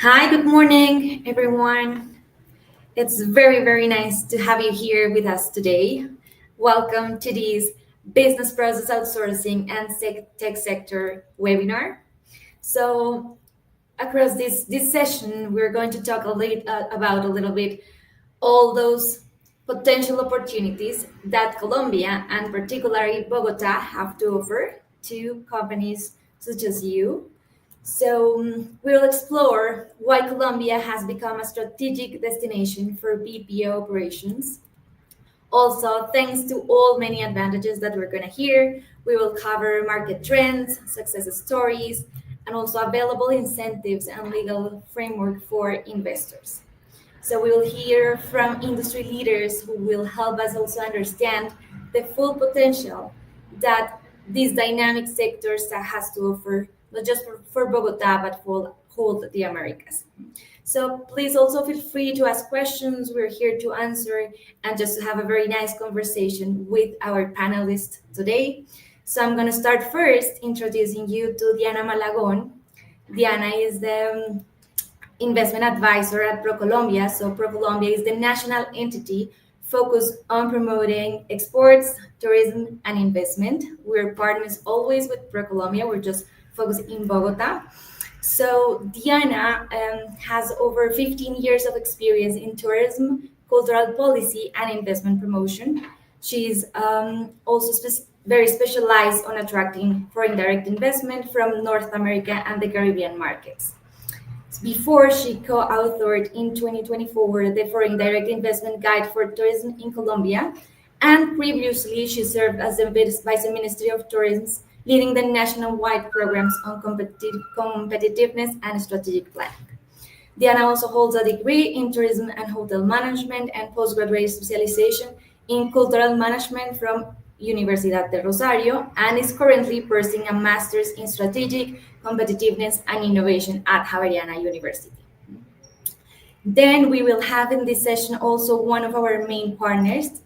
Hi, good morning, everyone. It's very, very nice to have you here with us today. Welcome to this Business Process Outsourcing and Tech Sector webinar. So, across this session, we're going to talk about a little bit all those potential opportunities that Colombia and particularly Bogota have to offer to companies such as you. So, we'll explore why Colombia has become a strategic destination for BPO operations. Also, thanks to all many advantages that we're going to hear, we will cover market trends, success stories, and also available incentives and legal framework for investors. So we will hear from industry leaders who will help us also understand the full potential that these dynamic sectors has to offer, not just for Bogota, but for whole the Americas. So please also feel free to ask questions. We're here to answer and just to have a very nice conversation with our panelists today. So I'm going to start first introducing you to Diana Malagon. Diana is the investment advisor at ProColombia. So ProColombia is the national entity focused on promoting exports, tourism, and investment. We're partners always with ProColombia. We're just focused in Bogota. So Diana has over 15 years of experience in tourism, cultural policy, and investment promotion. She's also very specialized on attracting foreign direct investment from North America and the Caribbean markets. Before, she co-authored in 2024 the Foreign Direct Investment Guide for Tourism in Colombia, and previously she served as the Vice Ministry of Tourism, leading the nationwide programs on competitiveness and strategic planning. Diana also holds a degree in tourism and hotel management and postgraduate specialization in cultural management from Universidad de Rosario and is currently pursuing a master's in strategic competitiveness and innovation at Javeriana University. Then we will have in this session also one of our main partners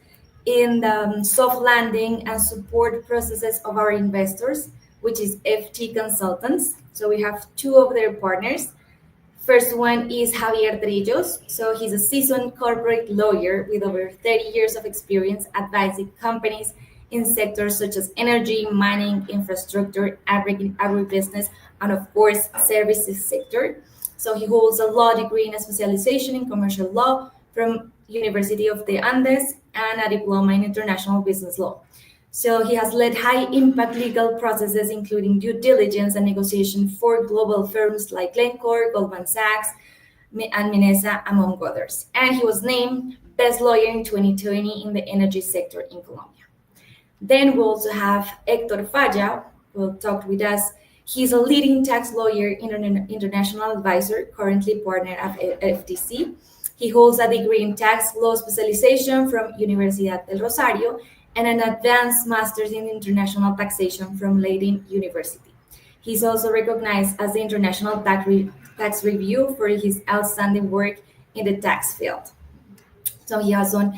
in the soft landing and support processes of our investors, which is FT Consultants. So we have two of their partners. First one is Javier Trillos. So he's a seasoned corporate lawyer with over 30 years of experience advising companies in sectors such as energy, mining, infrastructure, agribusiness, and of course, services sector. So he holds a law degree and a specialization in commercial law from University of the Andes and a diploma in international business law. So he has led high-impact legal processes, including due diligence and negotiation for global firms like Glencore, Goldman Sachs, and Minesa, among others. And he was named Best Lawyer in 2020 in the energy sector in Colombia. Then we also have Hector Falla, who will talk with us. He's a leading tax lawyer, international advisor, currently partner at FTC. He holds a degree in tax law specialization from Universidad del Rosario and an advanced master's in international taxation from Leiden University. He's also recognized as the International Tax Review for his outstanding work in the tax field. So he has some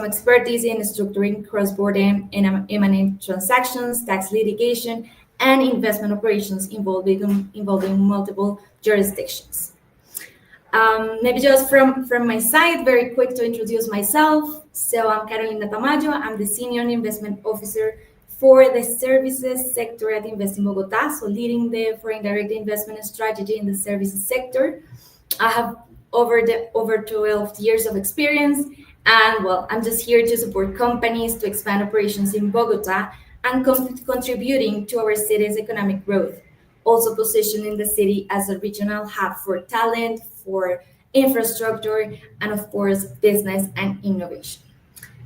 expertise in structuring cross-border and M&A transactions, tax litigation, and investment operations involving multiple jurisdictions. Maybe just from my side, very quick to introduce myself. So I'm Carolina Tamayo. I'm the Senior Investment Officer for the Services Sector at Invest in Bogota, so leading the foreign direct investment strategy in the services sector. I have over 12 years of experience, and well, I'm just here to support companies to expand operations in Bogota and contributing to our city's economic growth. Also positioning the city as a regional hub for talent, for infrastructure, and of course, business and innovation.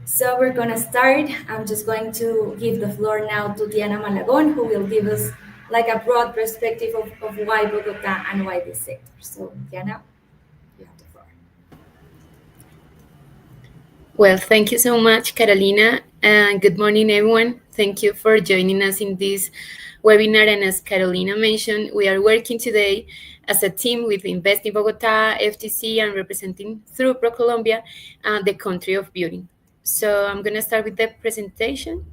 So we're going to start. I'm just going to give the floor now to Diana Malagon, who will give us like a broad perspective of why Bogota and why this sector. So Diana, you have the floor. Well, thank you so much, Carolina, and good morning, everyone. Thank you for joining us in this webinar. And as Carolina mentioned, we are working today as a team with Invest in Bogota, FTC, and representing through ProColombia the country of beauty. So I'm going to start with the presentation.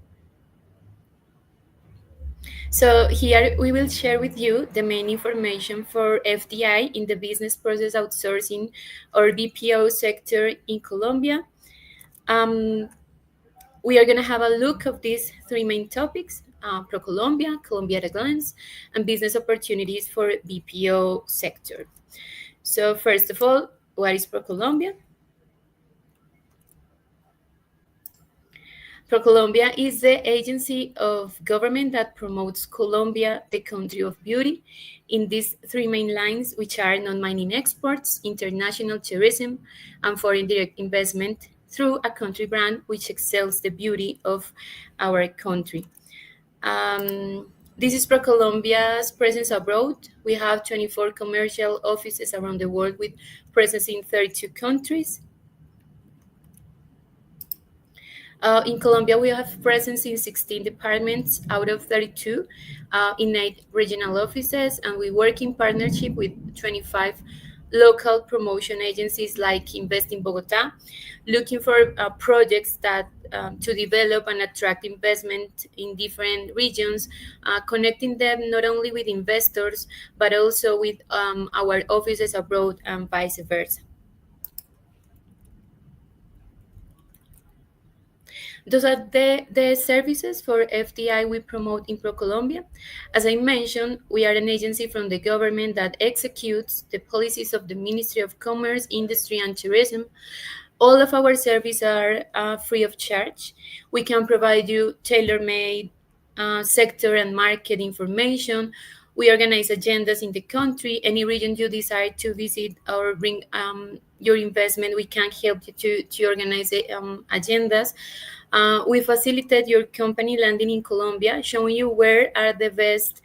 So here we will share with you the main information for FDI in the business process outsourcing or BPO sector in Colombia. Um, we are going to have a look of these three main topics: Pro-Colombia, Colombia at a glance, and business opportunities for BPO sector. So first of all, what is Pro-Colombia? ProColombia is the agency of government that promotes Colombia, the country of beauty, in these three main lines, which are non-mining exports, international tourism, and foreign direct investment through a country brand which excels the beauty of our country. This is ProColombia's presence abroad. We have 24 commercial offices around the world with presence in 32 countries. In Colombia, we have presence in 16 departments out of 32 in 8 regional offices, and we work in partnership with 25 local promotion agencies like Invest in Bogota, looking for projects that to develop and attract investment in different regions, connecting them not only with investors but also with our offices abroad and vice versa. Those are the services for FDI we promote in ProColombia. As I mentioned, we are an agency from the government that executes the policies of the Ministry of Commerce, Industry, and Tourism. All of our services are free of charge. We can provide you tailor-made sector and market information. We organize agendas in the country. Any region you desire to visit or bring your investment, we can help you to organize agendas. We facilitate your company landing in Colombia, showing you where are the best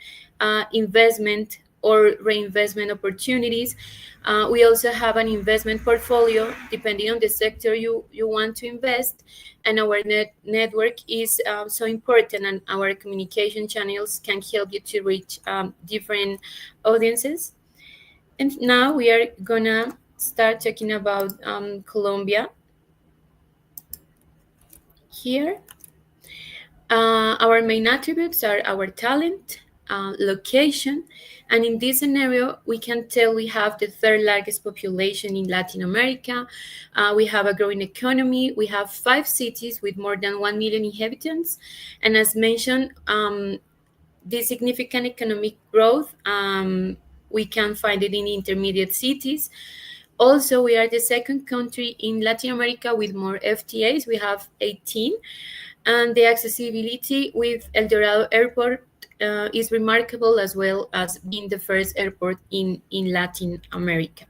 investment or reinvestment opportunities. We also have an investment portfolio depending on the sector you want to invest. And our network is so important, and our communication channels can help you to reach different audiences. And now we are gonna start talking about Colombia here. Our main attributes are our talent, location, and in this scenario, we can tell we have the third largest population in Latin America. We have a growing economy. We have 5 cities with more than 1 million inhabitants. And as mentioned, this significant economic growth, we can find it in intermediate cities. Also, we are the second country in Latin America with more FTAs. We have 18, and the accessibility with El Dorado Airport is remarkable, as well as being the first airport in Latin America.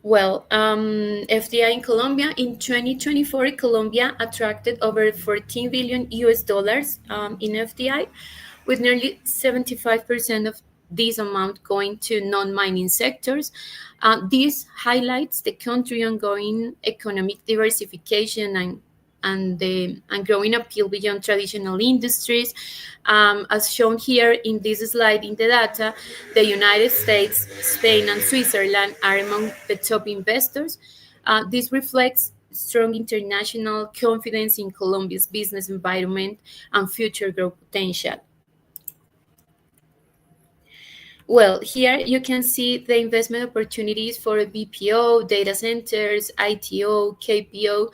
Well, FDI in Colombia in 2024, Colombia attracted over 14 billion US dollars in FDI, with nearly 75% of this amount going to non-mining sectors. This highlights the country ongoing economic diversification and growing appeal beyond traditional industries. As shown here in this slide in the data, the United States, Spain, and Switzerland are among the top investors. This reflects strong international confidence in Colombia's business environment and future growth potential. Well, here you can see the investment opportunities for BPO, data centers, ITO, KPO,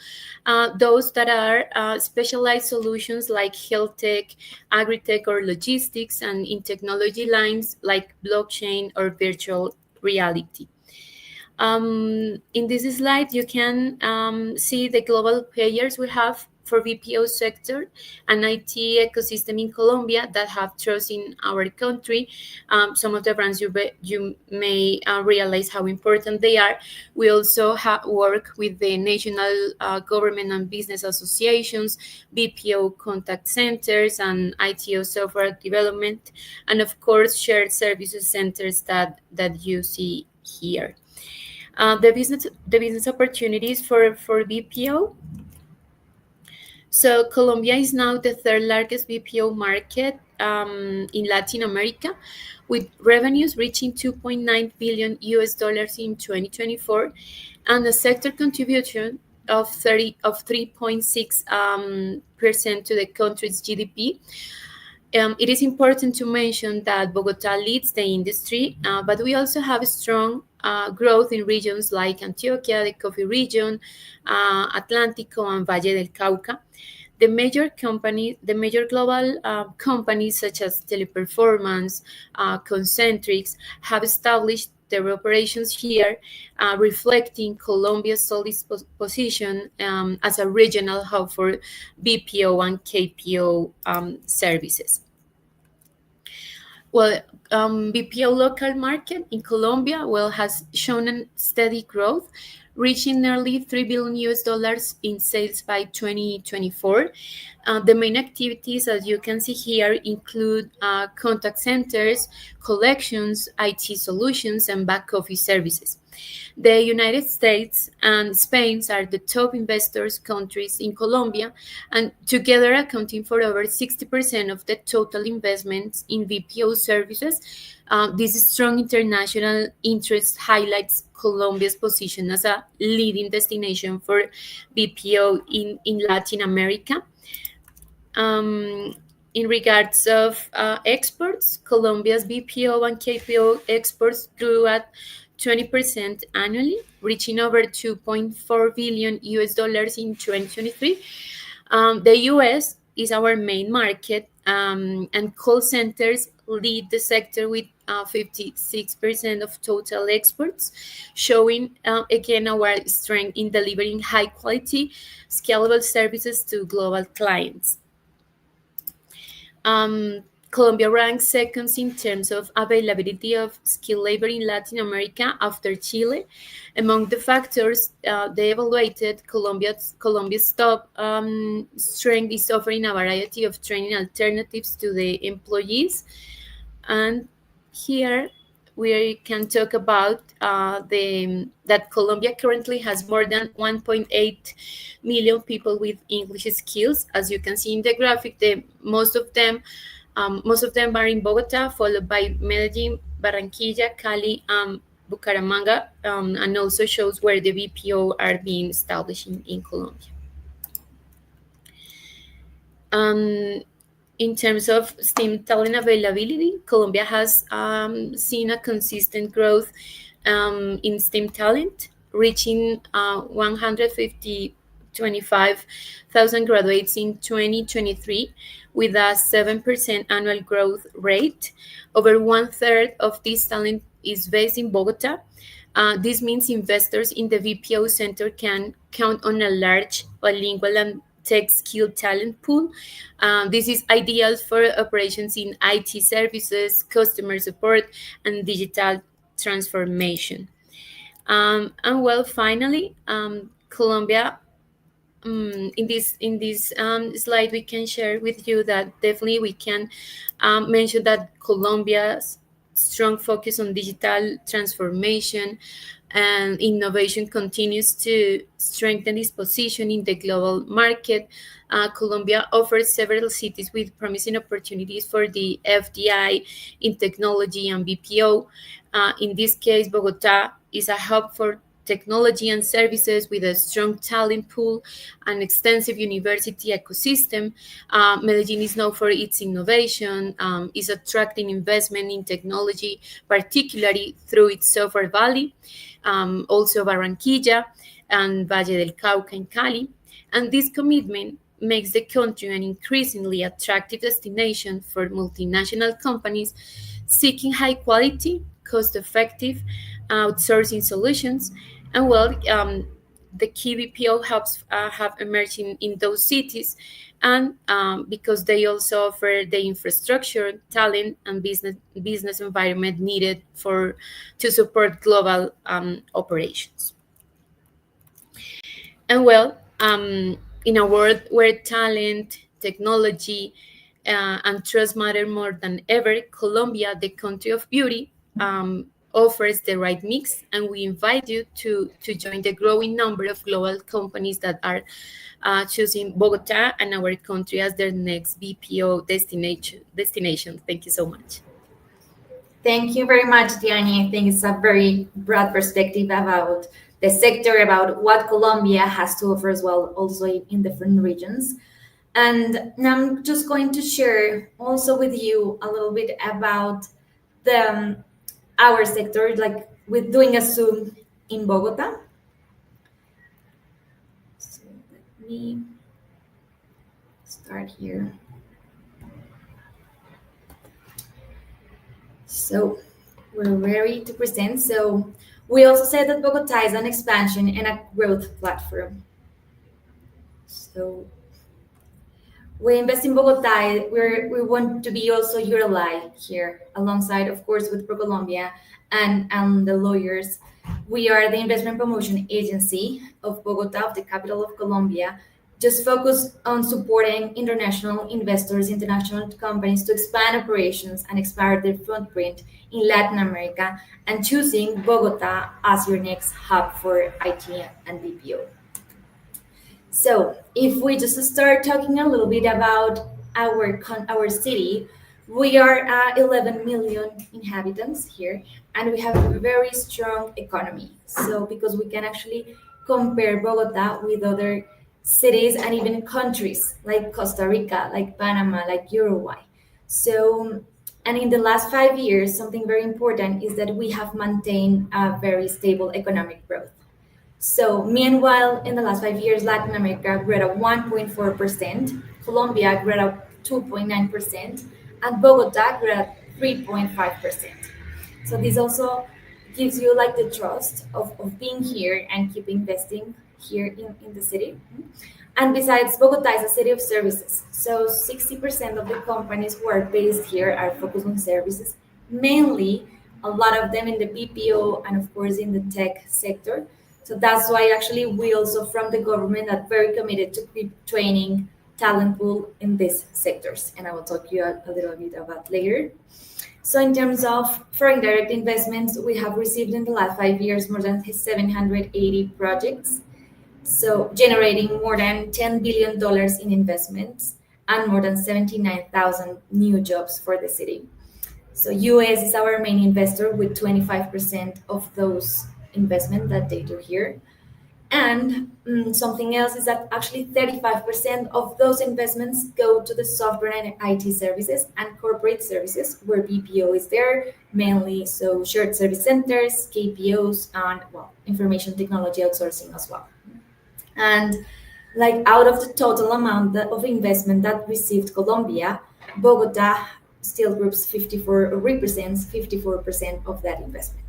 those that are specialized solutions like health tech, agri-tech, or logistics, and in technology lines like blockchain or virtual reality. In this slide, you can see the global players we have for BPO sector and IT ecosystem in Colombia that have trust in our country. Some of the brands you may realize how important they are. We also work with the national government and business associations, BPO contact centers, and ITO software development, and of course shared services centers that you see here. The business opportunities for BPO. So Colombia is now the third largest BPO market in Latin America, with revenues reaching 2.9 billion US dollars in 2024, and the sector contribution of 3.6 percent to the country's GDP. It is important to mention that Bogota leads the industry, but we also have strong growth in regions like Antioquia, the coffee region, Atlántico, and Valle del Cauca. The major global companies such as Teleperformance, Concentrix have established their operations here, reflecting Colombia's solid position as a regional hub for BPO and KPO services. Well, BPO local market in Colombia has shown a steady growth, reaching nearly 3 billion US dollars in sales by 2024. The main activities, as you can see here, include contact centers, collections, IT solutions, and back office services. The United States and Spain are the top investors countries in Colombia, and together accounting for over 60% of the total investments in BPO services. This strong international interest highlights Colombia's position as a leading destination for BPO in Latin America. Um, in regards of exports, Colombia's BPO and KPO exports grew at 20% annually, reaching over 2.4 billion US dollars in 2023. The US is our main market, and call centers lead the sector with 56% of total exports, showing again our strength in delivering high quality, scalable services to global clients. Colombia ranks second in terms of availability of skilled labor in Latin America after Chile. Among the factors they evaluated, Colombia's top strength is offering a variety of training alternatives to the employees. And here we can talk about the that Colombia currently has more than 1.8 million people with English skills. As you can see in the graphic, most of them are in Bogota, followed by Medellin, Barranquilla, Cali, Bucaramanga, and also shows where the BPO are being established in Colombia. Um, in terms of STEM talent availability, Colombia has seen a consistent growth in STEM talent, reaching 125,000 graduates in 2023 with a 7% annual growth rate. Over one third of this talent is based in Bogota. This means investors in the VPO center can count on a large bilingual and tech skilled talent pool. This is ideal for operations in IT services, customer support, and digital transformation. And well, finally, Colombia. In this slide, we can share with you that definitely we can mention that Colombia's strong focus on digital transformation and innovation continues to strengthen its position in the global market. Colombia offers several cities with promising opportunities for the FDI in technology and BPO. In this case, Bogota is a hub for technology and services with a strong talent pool and extensive university ecosystem. Medellin is known for its innovation, is attracting investment in technology, particularly through its software valley, also Barranquilla and Valle del Cauca in Cali. And this commitment makes the country an increasingly attractive destination for multinational companies seeking high quality, cost effective outsourcing solutions. And well, the key BPO hubs have emerged in those cities, and because they also offer the infrastructure, talent, and business environment needed to support global operations. And well, in a world where talent, technology, and trust matter more than ever, Colombia, the country of beauty, offers the right mix, and we invite you to join the growing number of global companies that are choosing Bogota and our country as their next BPO destination. Thank you so much. Thank you very much, Diani. I think it's a very broad perspective about the sector, about what Colombia has to offer as well, also in different regions. And now I'm just going to share also with you a little bit about the our sector, like with doing a Zoom in Bogota. So let me start here. So we're ready to present. So we also said that Bogota is an expansion and a growth platform. So we invest in Bogota. We want to be also your ally here, alongside, of course, with ProColombia and the lawyers. We are the investment promotion agency of Bogota, of the capital of Colombia, just focus on supporting international investors, international companies to expand operations and expand their footprint in Latin America, and choosing Bogota as your next hub for IT and BPO. So, if we just start talking a little bit about our city, we are 11 million inhabitants here, and we have a very strong economy. So, because we can actually compare Bogota with other cities and even countries like Costa Rica, like Panama, like Uruguay. So, and in the last 5 years, something very important is that we have maintained a very stable economic growth. So, meanwhile, in the last 5 years, Latin America grew at 1.4%, Colombia grew at 2.9%, and Bogota grew at 3.5%. So, this also gives you like the trust of being here and keep investing here in the city. And besides, Bogota is a city of services. So 60% of the companies who are based here are focused on services, mainly a lot of them in the BPO and of course in the tech sector. So that's why actually we also from the government are very committed to keep training talent pool in these sectors. And I will talk to you a little bit about later. So in terms of foreign direct investments, we have received in the last 5 years more than 780 projects, so generating more than $10 billion in investments and more than 79,000 new jobs for the city. So US is our main investor with 25% of those investment that they do here. And something else is that actually 35% of those investments go to the software and IT services and corporate services, where BPO is there mainly. So shared service centers, KPOs, and well, information technology outsourcing as well. And like out of the total amount of investment that received Colombia, Bogota still groups 54 represents 54% of that investment.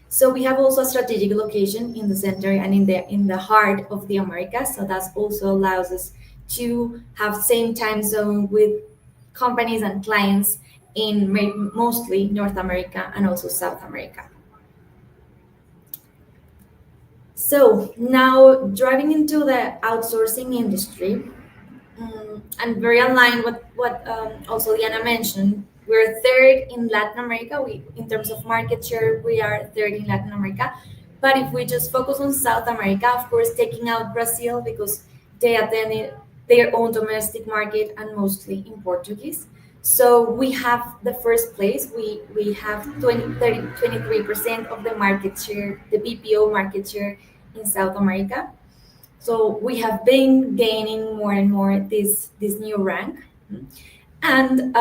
So we have also a strategic location in the center and in the heart of the Americas. So that also allows us to have same time zone with companies and clients in mostly North America and also South America. So now driving into the outsourcing industry, and very aligned with what also Liana mentioned. We're third in Latin America. In terms of market share, we are third in Latin America. But if we just focus on South America, of course, taking out Brazil because they attend their own domestic market and mostly in Portuguese. So we have the first place. We have 23% of the market share, the BPO market share in South America. So we have been gaining more and more this new rank. And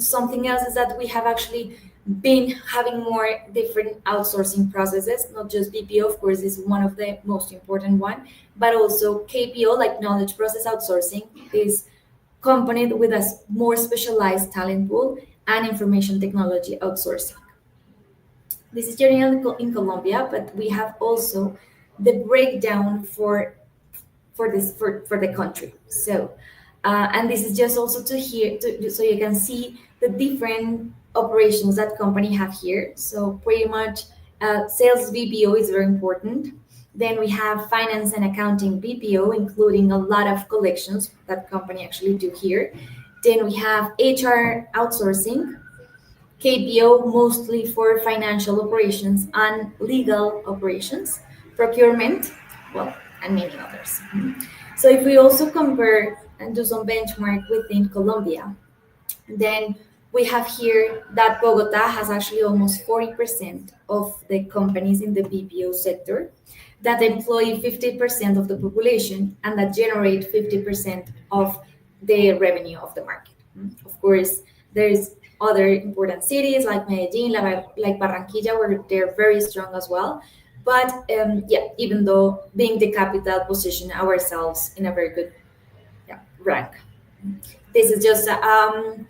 something else is that we have actually been having more different outsourcing processes, not just BPO, of course, is one of the most important one, but also KPO, like knowledge process outsourcing, is accompanied with a more specialized talent pool and information technology outsourcing. This is generally in Colombia, but we have also the breakdown for the country. So, and this is just also to hear so you can see the different operations that company have here. So pretty much sales BPO is very important. Then we have finance and accounting BPO, including a lot of collections that company actually do here. Then we have HR outsourcing, KPO mostly for financial operations and legal operations, procurement, well, and many others. So if we also compare and do some benchmark within Colombia, then We have here that Bogota has actually almost 40% of the companies in the BPO sector that employ 50% of the population and that generate 50% of the revenue of the market. Of course, there's other important cities like Medellin, like Barranquilla, where they're very strong as well. But yeah, even though being the capital, position ourselves in a very good, yeah, rank. This is just some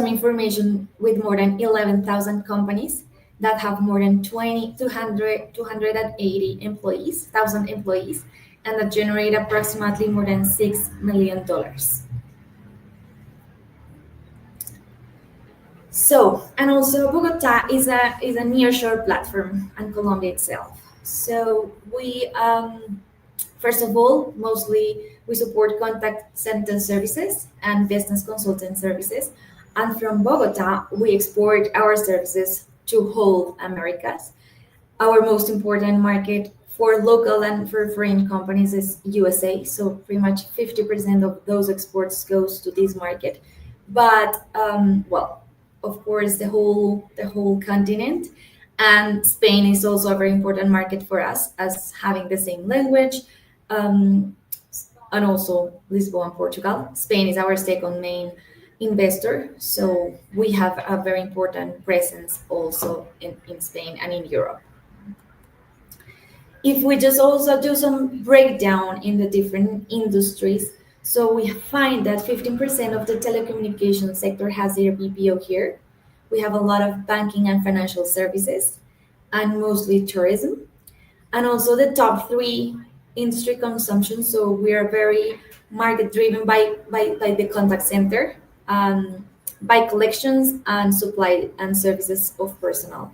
information with more than 11,000 companies that have more than 280 employees, 1,000 employees, and that generate approximately more than $6 million. So, and also Bogota is a nearshore platform, and Colombia itself. So we first of all, mostly we support contact center services and business consultant services. And from Bogota, we export our services to whole Americas. Our most important market for local and for foreign companies is USA. So pretty much 50% of those exports goes to this market. But well, of course, the whole continent, and Spain is also a very important market for us as having the same language, um, and also Lisbon, Portugal. Spain is our second main investor, so we have a very important presence also in Spain and in Europe. If we just also do some breakdown in the different industries, so we find that 15% of the telecommunication sector has their BPO here. We have a lot of banking and financial services, and mostly tourism, and also the top three industry consumption. So we are very market driven by the contact center, by collections and supply and services of personnel.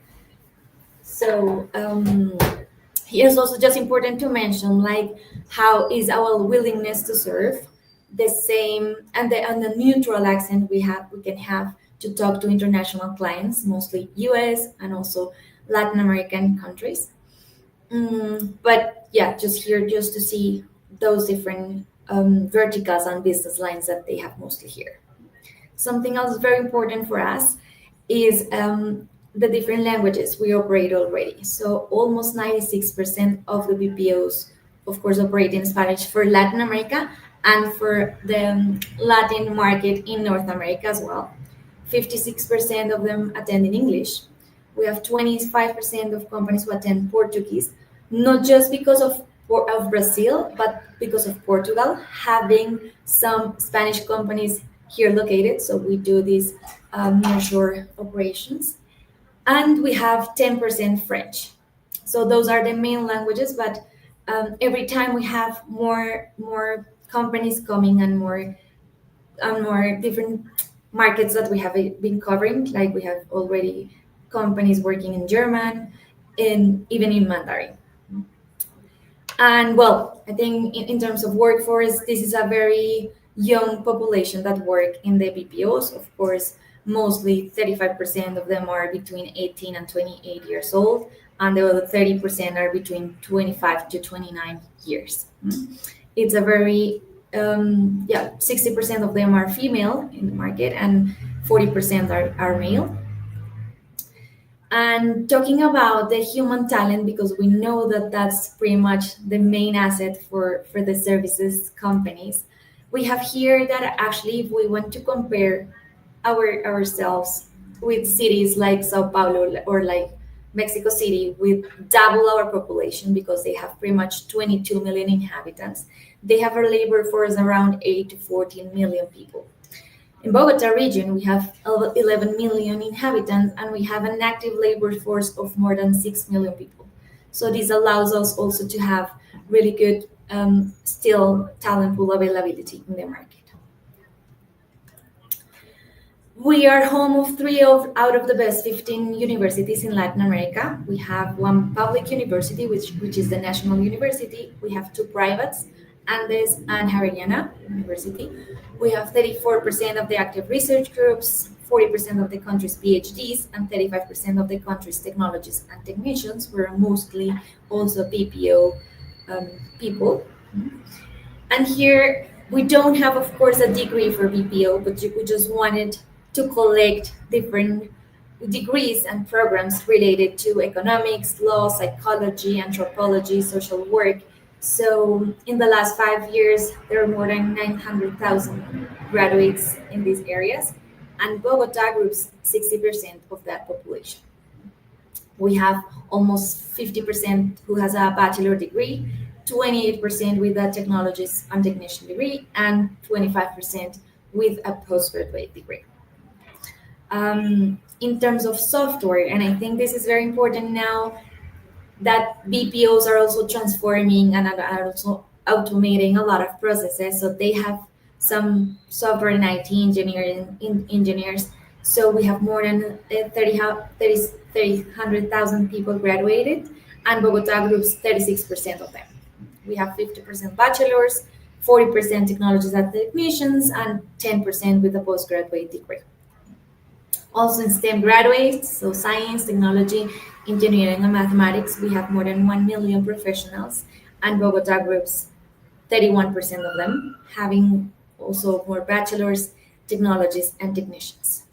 So here's also just important to mention like how is our willingness to serve the same, and the neutral accent we can have to talk to international clients, mostly US and also Latin American countries. But yeah, just here just to see those different verticals and business lines that they have mostly here. Something else very important for us is the different languages we operate already. So almost 96% of the BPOs, of course, operate in Spanish for Latin America and for the Latin market in North America as well. 56% of them attend in English. We have 25% of companies who attend Portuguese, not just because of Brazil, but because of Portugal having some Spanish companies here located. So we do these nearshore operations, and we have 10% French. So those are the main languages, but every time we have more companies coming and more different markets that we have been covering. Like we have already companies working in German, and even in Mandarin. And well, I think in terms of workforce, this is a very young population that work in the BPOs. Of course, mostly 35% of them are between 18 and 28 years old, and the other 30% are between 25 to 29 years. It's a very, yeah, 60% of them are female in the market, and 40% are male. And talking about the human talent, because we know that that's pretty much the main asset for the services companies, we have here that actually, if we want to compare ourselves with cities like Sao Paulo or like Mexico City, with double our population because they have pretty much 22 million inhabitants, they have a labor force around 8 to 14 million people. In Bogota region, we have 11 million inhabitants, and we have an active labor force of more than 6 million people. So this allows us also to have really good still talent pool availability in the market. We are home of out of the best 15 universities in Latin America. We have one public university, which is the National University. We have two privates, Andes and Javeriana University. We have 34% of the active research groups, 40% of the country's PhDs, and 35% of the country's technologists and technicians. We're mostly also BPO people. And here we don't have, of course, a degree for BPO, but we just wanted to collect different degrees and programs related to economics, law, psychology, anthropology, social work. So in the last 5 years, there are more than 900,000 graduates in these areas, and Bogota groups 60% of that population. We have almost 50% who has a bachelor degree, 28% with a technologist and technician degree, and 25% with a postgraduate degree. In terms of software, and I think this is very important now that BPOs are also transforming and are also automating a lot of processes. So they have some software and IT engineers. So we have more than 100,000 people graduated, and Bogota groups 36% of them. We have 50% bachelors, 40% technologists and technicians, and 10% with a postgraduate degree. Also in STEM graduates, so science, technology, engineering, and mathematics, we have more than 1 million professionals, and Bogota groups 31% of them, having also more bachelors, technologists, and technicians.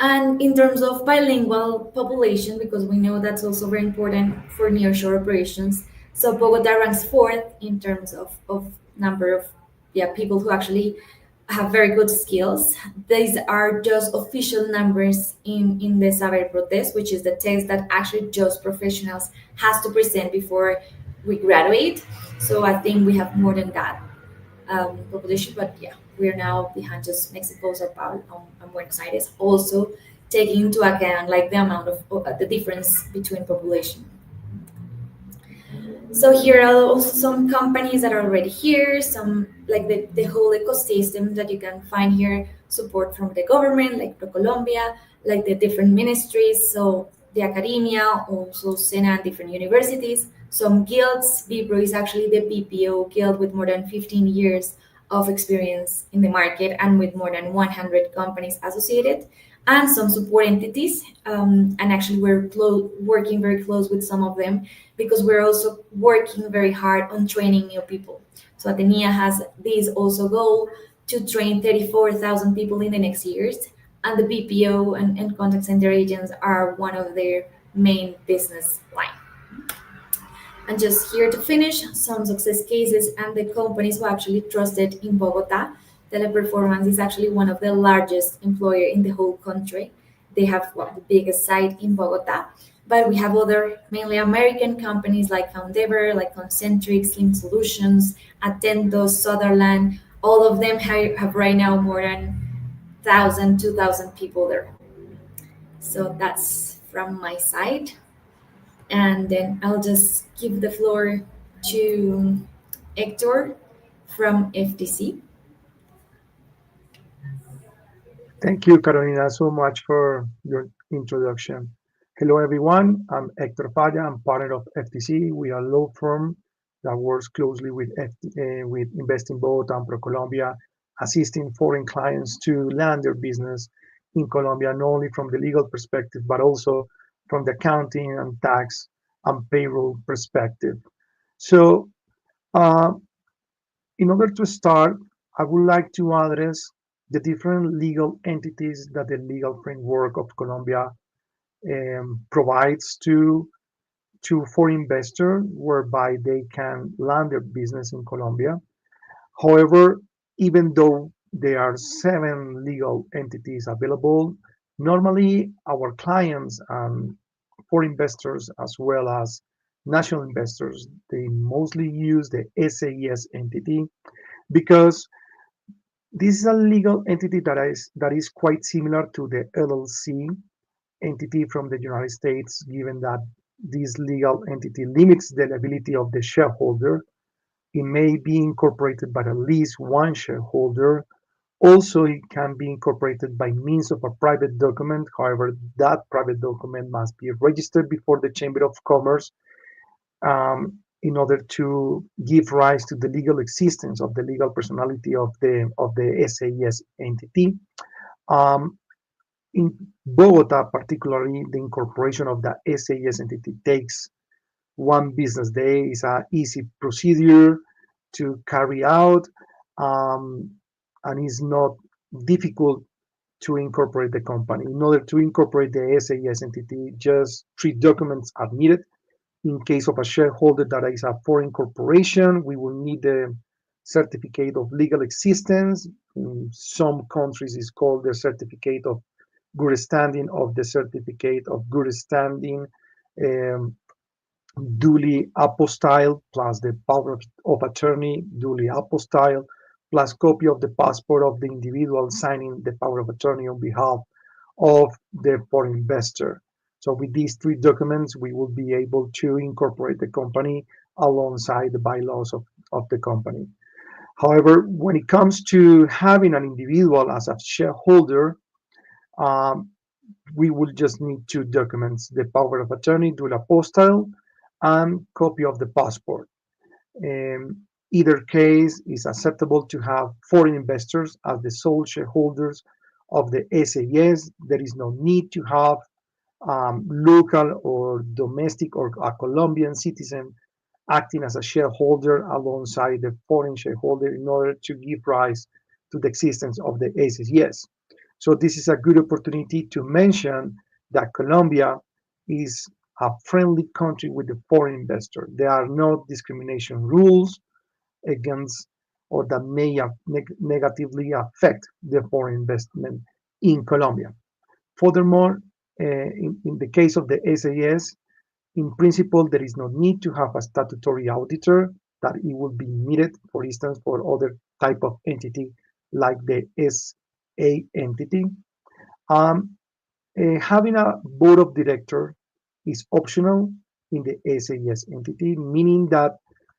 And in terms of bilingual population, because we know that's also very important for nearshore operations, so Bogota ranks fourth in terms of number of people who actually have very good skills. These are just official numbers in the Saber Pro test, which is the test that actually just professionals has to present before we graduate. So I think we have more than that population, but yeah, we're now behind just Mexico, Sao Paulo, and Buenos Aires. Also taking into account like the amount of the difference between population. So here are also some companies that are already here, some like the whole ecosystem that you can find here, support from the government, like Colombia, like the different ministries, so the academia, also SENA and different universities, some guilds. BPRO is actually the BPO guild with more than 15 years of experience in the market and with more than 100 companies associated, and some support entities. And actually, we're working very close with some of them because we're also working very hard on training new people. So Atenia has this also goal to train 34,000 people in the next years, and the BPO and contact center agents are one of their main business line. And just here to finish, some success cases and the companies who actually trusted in Bogota. Teleperformance is actually one of the largest employer in the whole country. They have the biggest site in Bogota, but we have other mainly American companies like Foundever, like Concentric, Slim Solutions, Atento, Sutherland. All of them have right now more than 1,000, 2,000 people there. So that's from my side. And then I'll just give the floor to Hector from FTC. Thank you, Carolina, so much for your introduction. Hello, everyone. I'm Hector Falla. I'm partner of FTC. We are a law firm that works closely with with Investing Bogotá and ProColombia, assisting foreign clients to land their business in Colombia, not only from the legal perspective, but also from the accounting and tax and payroll perspective. So, uh, in order to start, I would like to address the different legal entities that the legal framework of Colombia provides to foreign investors, whereby they can land their business in Colombia. However, even though there are 7 legal entities available, normally our clients and foreign investors, as well as national investors, they mostly use the SAS entity because this is a legal entity that is quite similar to the LLC entity from the United States, given that this legal entity limits the liability of the shareholder. It may be incorporated by at least one shareholder. Also, it can be incorporated by means of a private document. However, that private document must be registered before the Chamber of Commerce in order to give rise to the legal existence of the legal personality of the SAS entity. Um, in Bogota, particularly, the incorporation of the SAS entity takes one business day. It's an easy procedure to carry out, and is not difficult to incorporate the company. In order to incorporate the SAS entity, just three documents are needed. In case of a shareholder that is a foreign corporation, we will need the certificate of legal existence. In some countries, it's called the certificate of good standing of the certificate of good standing, um, duly apostille, plus the power of attorney, duly apostille, plus copy of the passport of the individual signing the power of attorney on behalf of the foreign investor. So with these three documents, we will be able to incorporate the company alongside the bylaws of the company. However, when it comes to having an individual as a shareholder, um, we will just need two documents, the power of attorney, dual apostille, and copy of the passport. Either case is acceptable to have foreign investors as the sole shareholders of the SAS. There is no need to have local or domestic or a Colombian citizen acting as a shareholder alongside the foreign shareholder in order to give rise to the existence of the SAS. So this is a good opportunity to mention that Colombia is a friendly country with the foreign investor. There are no discrimination rules against or that may negatively affect the foreign investment in Colombia. Furthermore, in the case of the SAS, in principle, there is no need to have a statutory auditor that it will be needed, for instance, for other type of entity like the SA entity. Um, Having a board of director is optional in the SAS entity, meaning that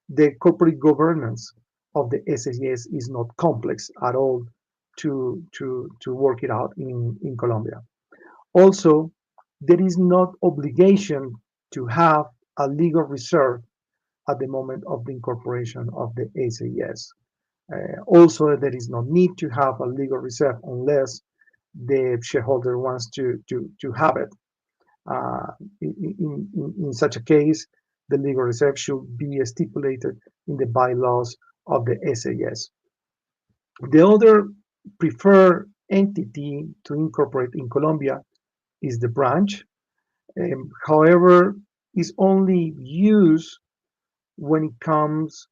the corporate governance of the SAS is not complex at all to work it out in Colombia. Also, there is not obligation to have a legal reserve at the moment of the incorporation of the SAS. Also, there is no need to have a legal reserve unless the shareholder wants to have it. Uh, in such a case, the legal reserve should be stipulated in the bylaws of the SAS. The other preferred entity to incorporate in Colombia is the branch. However, is only used when it comes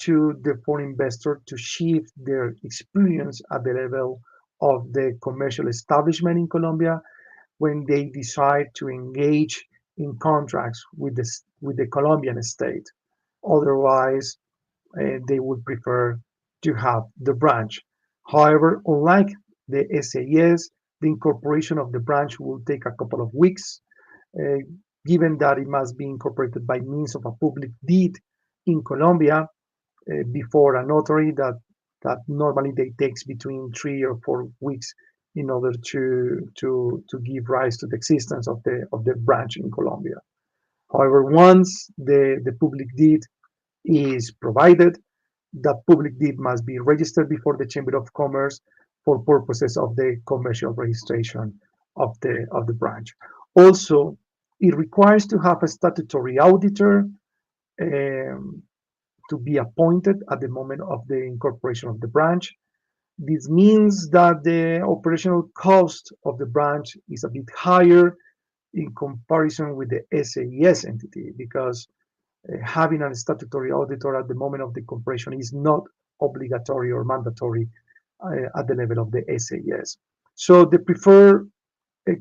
to the foreign investor to shift their experience at the level of the commercial establishment in Colombia when they decide to engage in contracts with the Colombian state. Otherwise, they would prefer to have the branch. However, unlike the SAS, the incorporation of the branch will take a couple of weeks, uh, given that it must be incorporated by means of a public deed in Colombia before a notary that normally they takes between 3 or 4 weeks in order to give rise to the existence of the branch in Colombia. However, once the public deed is provided, the public deed must be registered before the Chamber of Commerce for purposes of the commercial registration of the branch. Also, it requires to have a statutory auditor um, to be appointed at the moment of the incorporation of the branch. This means that the operational cost of the branch is a bit higher in comparison with the SAS entity because having a statutory auditor at the moment of the incorporation is not obligatory or mandatory at the level of the SAS. So the preferred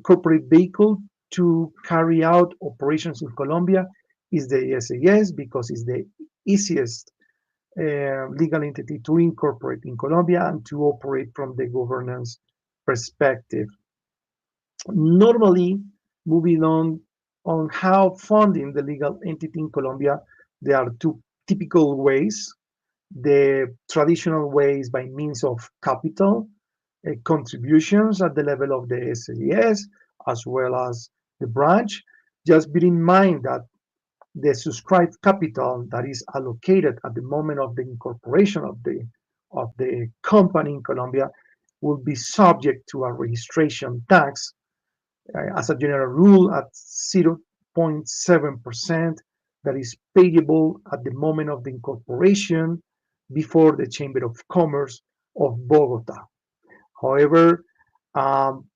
corporate vehicle to carry out operations in Colombia is the SAS because it's the easiest legal entity to incorporate in Colombia and to operate from the governance perspective. Normally, moving on how funding the legal entity in Colombia, there are two typical ways. The traditional way is by means of capital contributions at the level of the SAS as well as the branch. Just bear in mind that the subscribed capital that is allocated at the moment of the incorporation of the company in Colombia will be subject to a registration tax as a general rule at 0.7% that is payable at the moment of the incorporation before the Chamber of Commerce of Bogota. However, Um,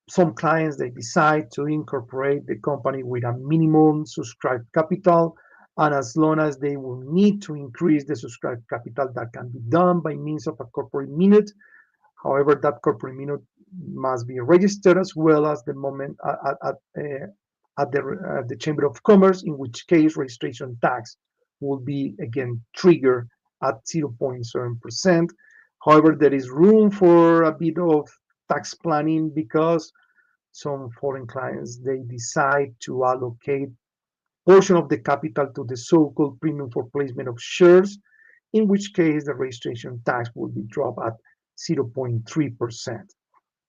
some clients they decide to incorporate the company with a minimum subscribed capital, and as long as they will need to increase the subscribed capital, that can be done by means of a corporate minute. However, that corporate minute must be registered as well as the moment at the Chamber of Commerce, in which case registration tax will be again triggered at 0.7%. However, there is room for a bit of tax planning because some foreign clients they decide to allocate portion of the capital to the so-called premium for placement of shares, in which case the registration tax will be dropped at 0.3%.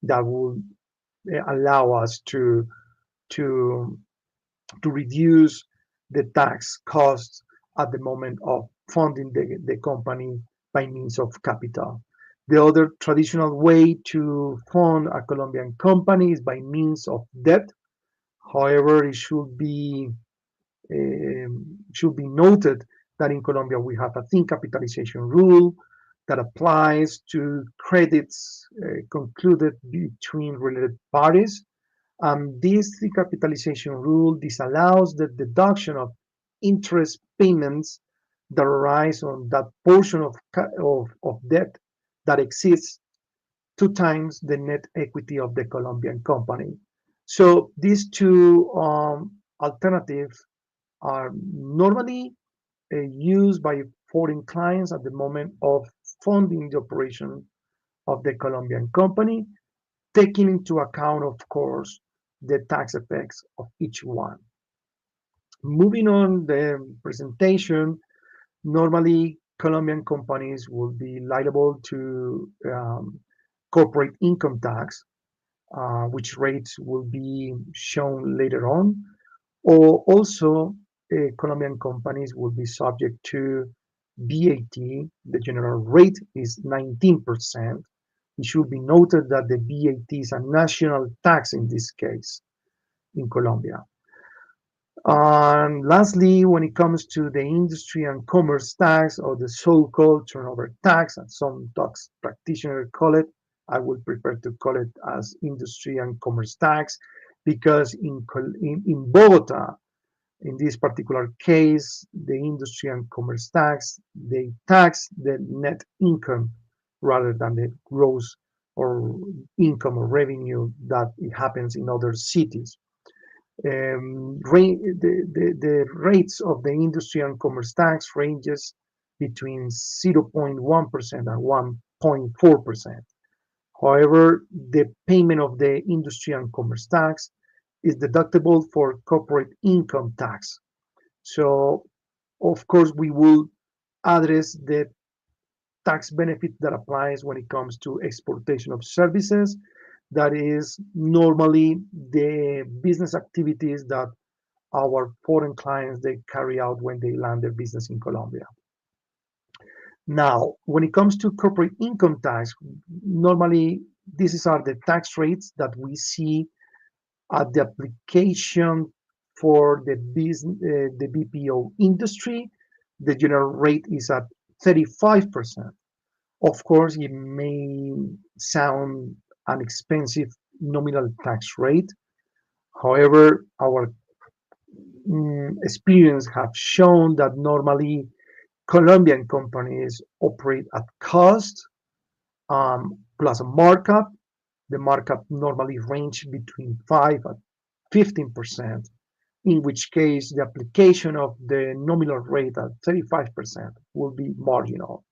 That will allow us to to reduce the tax costs at the moment of funding the company by means of capital. The other traditional way to fund a Colombian company is by means of debt. However, it should be noted that in Colombia we have a thin capitalization rule that applies to credits concluded between related parties. This recapitalization rule disallows the deduction of interest payments that arise on that portion of debt that exceeds two times the net equity of the Colombian company. So these two alternatives are normally used by foreign clients at the moment of funding the operation of the Colombian company, taking into account, of course, the tax effects of each one. Moving on the presentation, normally Colombian companies will be liable to corporate income tax, which rates will be shown later on. Or also, Colombian companies will be subject to VAT. The general rate is 19%. It should be noted that the VAT is a national tax in this case in Colombia. And lastly, when it comes to the industry and commerce tax, or the so-called turnover tax, as some tax practitioners call it, I would prefer to call it as industry and commerce tax, because in Bogota, in this particular case, the industry and commerce tax, they tax the net income rather than the gross or income or revenue that it happens in other cities. The rates of the industry and commerce tax ranges between 0.1% and 1.4%. However, the payment of the industry and commerce tax is deductible for corporate income tax. So, of course, we will address the tax benefit that applies when it comes to exportation of services. That is normally the business activities that our foreign clients they carry out when they land their business in Colombia. Now, when it comes to corporate income tax, normally these are the tax rates that we see at the application for the BPO industry. The general rate is at 35%. Of course, it may sound an expensive nominal tax rate. However, our experience have shown that normally Colombian companies operate at cost plus a markup. The markup normally range between 5 and 15%, in which case the application of the nominal rate at 35% will be marginal.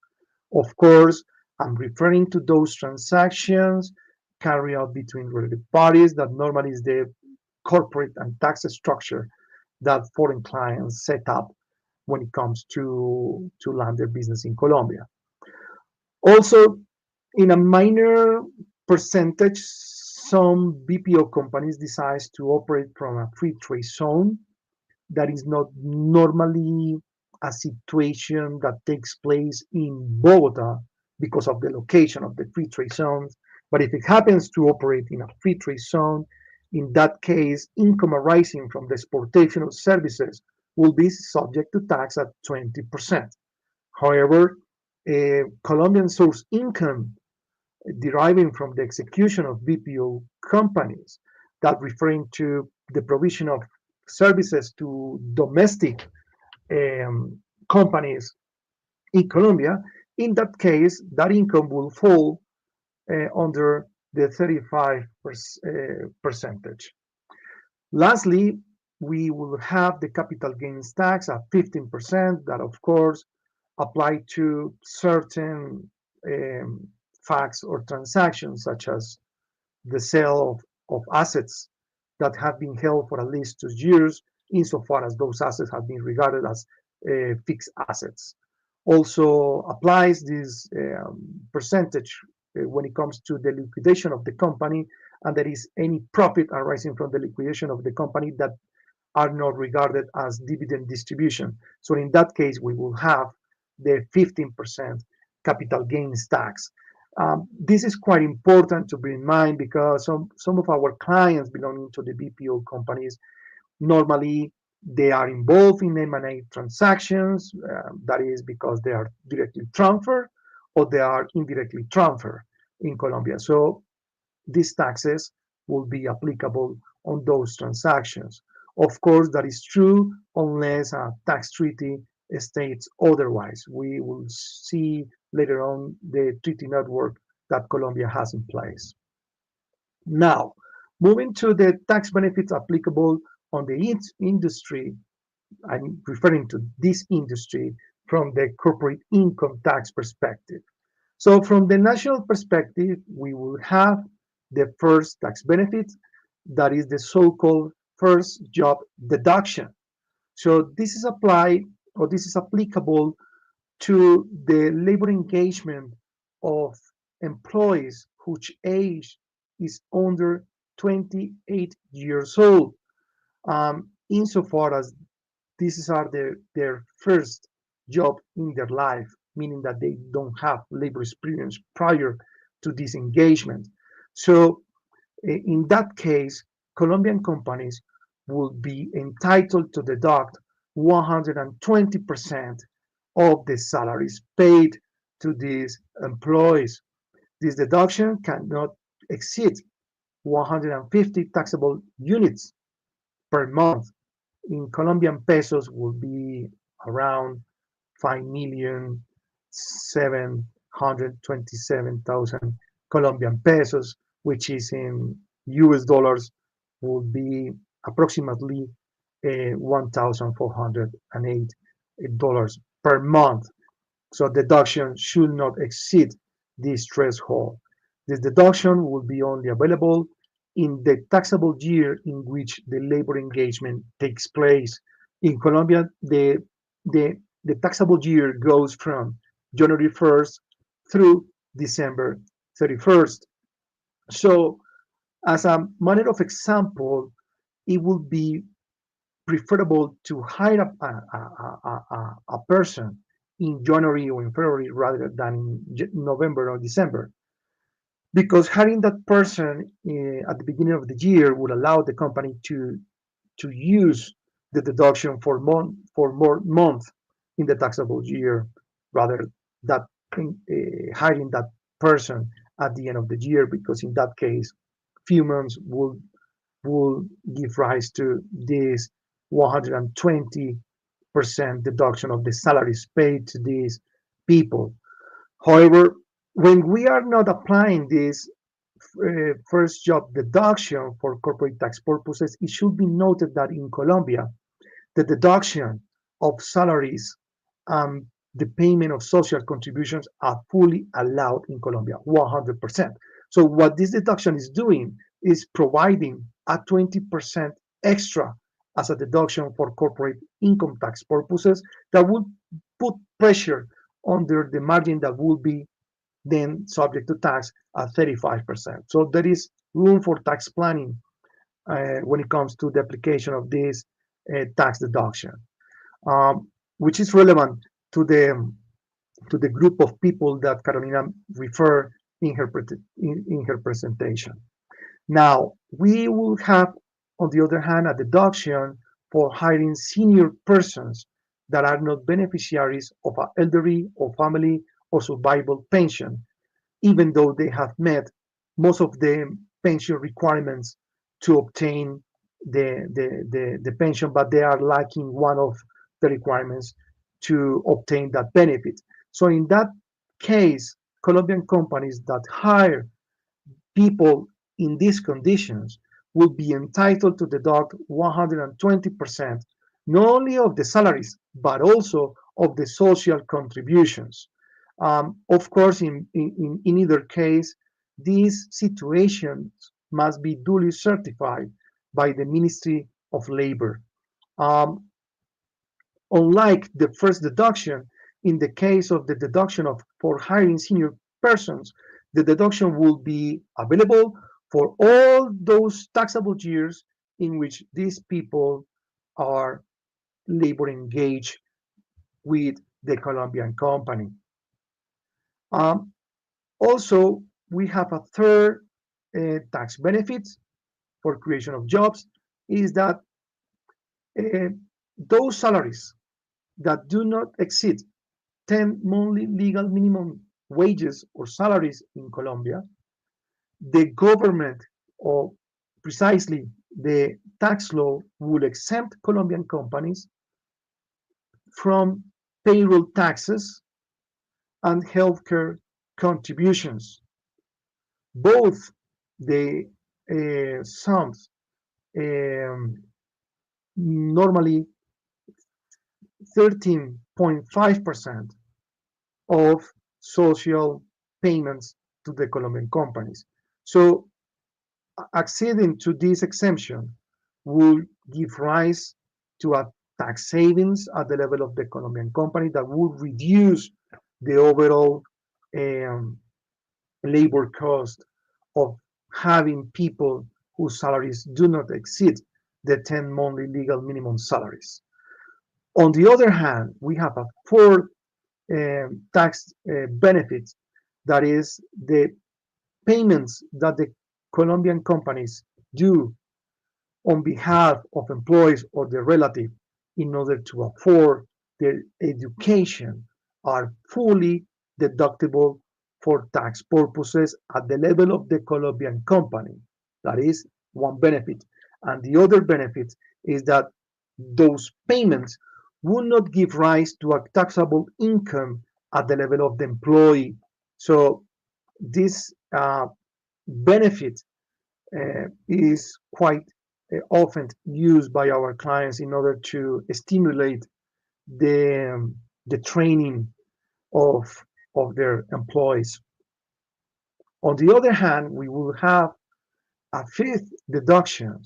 Of course, I'm referring to those transactions carried out between related parties that normally is the corporate and tax structure that foreign clients set up when it comes to land their business in Colombia. Also, in a minor percentage, some BPO companies decide to operate from a free trade zone. That is not normally a situation that takes place in Bogota because of the location of the free trade zones. But if it happens to operate in a free trade zone, in that case, income arising from the exportation of services will be subject to tax at 20%. However, Colombian source income deriving from the execution of BPO companies that referring to the provision of services to domestic um, companies in Colombia. In that case, that income will fall under the 35 percentage. Lastly, we will have the capital gains tax at 15% that, of course, apply to certain facts or transactions, such as the sale of assets that have been held for at least 2 years, insofar as those assets have been regarded as fixed assets. Also applies this percentage when it comes to the liquidation of the company, and there is any profit arising from the liquidation of the company that are not regarded as dividend distribution. So in that case, we will have the 15% capital gains tax. This is quite important to bear in mind because some of our clients belonging to the BPO companies normally they are involved in M&A transactions. That is because they are directly transferred or they are indirectly transferred in Colombia. So these taxes will be applicable on those transactions. Of course, that is true unless a tax treaty states otherwise. We will see later on the treaty network that Colombia has in place. Now, moving to the tax benefits applicable on the industry, I'm referring to this industry from the corporate income tax perspective. So from the national perspective, we will have the first tax benefit, that is the so-called first job deduction. So this is applied or this is applicable to the labor engagement of employees whose age is under 28 years old, insofar as these are their first job in their life, meaning that they don't have labor experience prior to this engagement. So in that case, Colombian companies will be entitled to deduct 120% of the salaries paid to these employees. This deduction cannot exceed 150 taxable units per month. In Colombian pesos will be around 5,727,000 Colombian pesos, which is in US dollars would be approximately $1,408 per month. So deduction should not exceed this threshold. This deduction will be only available in the taxable year in which the labor engagement takes place. In Colombia, the taxable year goes from January 1st through December 31st. So, as a matter of example, it would be preferable to hire a person in January or in February rather than in November or December, because hiring that person at the beginning of the year would allow the company to use the deduction for more months in the taxable year rather than hiring that person at the end of the year, because in that case few months will give rise to this 120% deduction of the salaries paid to these people. However, when we are not applying this first job deduction for corporate tax purposes, it should be noted that in Colombia, the deduction of salaries and the payment of social contributions are fully allowed in Colombia, 100%. So what this deduction is doing is providing a 20% extra as a deduction for corporate income tax purposes that would put pressure under the margin that would be then subject to tax at 35%. So there is room for tax planning when it comes to the application of this tax deduction, which is relevant to the group of people that Carolina referred in her presentation. Now, we will have, on the other hand, a deduction for hiring senior persons that are not beneficiaries of an elderly or family or survival pension. even though they have met most of the pension requirements to obtain the pension, but they are lacking one of the requirements to obtain that benefit. So in that case, Colombian companies that hire people in these conditions will be entitled to deduct 120%, not only of the salaries, but also of the social contributions. Of course, in either case, these situations must be duly certified by the Ministry of Labor. Um, Unlike the first deduction, in the case of the deduction of for hiring senior persons, the deduction will be available for all those taxable years in which these people are labor engaged with the Colombian company. Um, Also, we have a third tax benefit for creation of jobs is that uh, those salaries that do not exceed 10 monthly legal minimum wages or salaries in Colombia, the government, or precisely the tax law, will exempt Colombian companies from payroll taxes and healthcare contributions. Both the sums, um, normally 13.5% of social payments to the Colombian companies. So acceding to this exemption will give rise to a tax savings at the level of the Colombian company that would reduce the overall um, labor cost of having people whose salaries do not exceed the 10 monthly legal minimum salaries. On the other hand, we have a fourth tax benefit, that is the payments that the Colombian companies do on behalf of employees or their relative in order to afford their education are fully deductible for tax purposes at the level of the Colombian company. That is one benefit. And the other benefit is that those payments would not give rise to a taxable income at the level of the employee. So this benefit is quite often used by our clients in order to stimulate the training of their employees. On the other hand, we will have a fifth deduction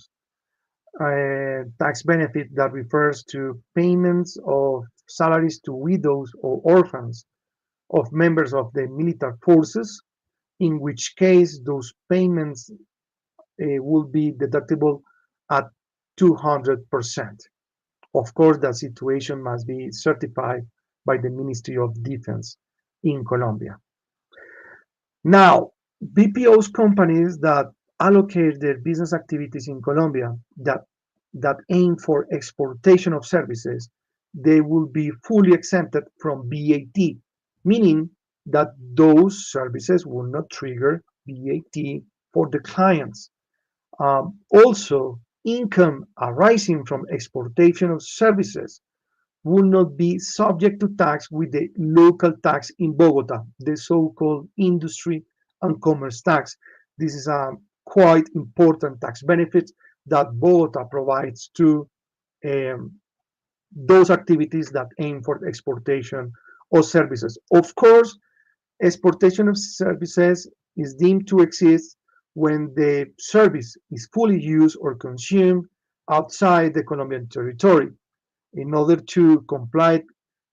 tax benefit that refers to payments of salaries to widows or orphans of members of the military forces, in which case those payments will be deductible at 200%. Of course, that situation must be certified by the Ministry of Defense in Colombia. Now, BPO's companies that allocate their business activities in Colombia that aim for exportation of services, they will be fully exempted from VAT, meaning that those services will not trigger VAT for the clients. Also, income arising from exportation of services will not be subject to tax with the local tax in Bogota, the so-called industry and commerce tax. This is a quite important tax benefit that Bogota provides to um, those activities that aim for exportation of services. Of course, exportation of services is deemed to exist when the service is fully used or consumed outside the Colombian territory. In order to comply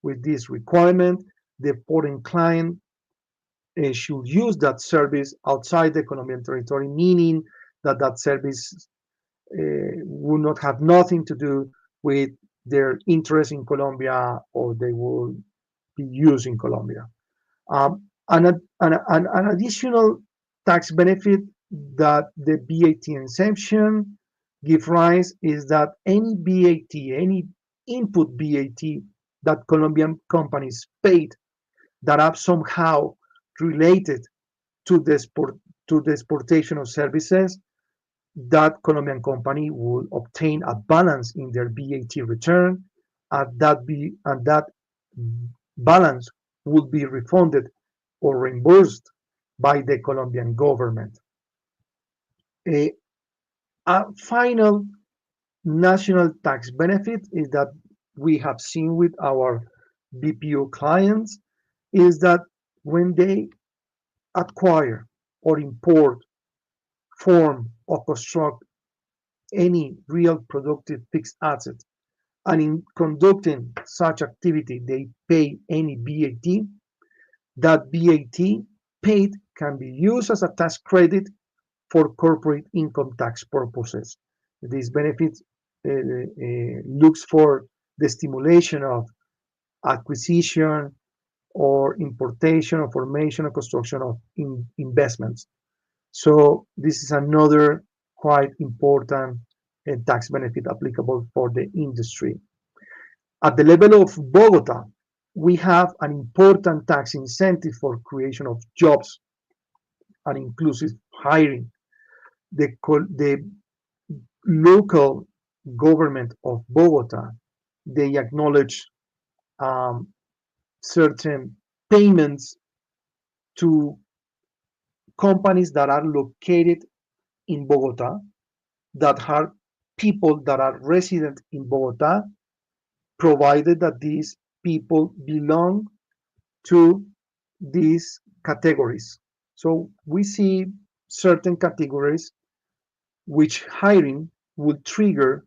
with this requirement, the foreign client should use that service outside the Colombian territory, meaning that that service will not have nothing to do with their interest in Colombia, or they will be used in Colombia. An additional tax benefit that the VAT exemption give rise is that any VAT, any input VAT that Colombian companies paid that are somehow related to the export to the exportation of services, that Colombian company will obtain a balance in their VAT return, and that balance will be refunded or reimbursed by the Colombian government. A, a final national tax benefit is that we have seen with our BPO clients is that when they acquire or import, form, or construct any real productive fixed asset, and in conducting such activity they pay any VAT, that VAT paid can be used as a tax credit for corporate income tax purposes. This benefit looks for the stimulation of acquisition or importation or formation or construction of investments. So this is another quite important tax benefit applicable for the industry. At the level of Bogota, we have an important tax incentive for creation of jobs and inclusive hiring. The local government of Bogota, they acknowledge um, certain payments to companies that are located in Bogota, that are people that are resident in Bogota, provided that these people belong to these categories. So we see certain categories which hiring would trigger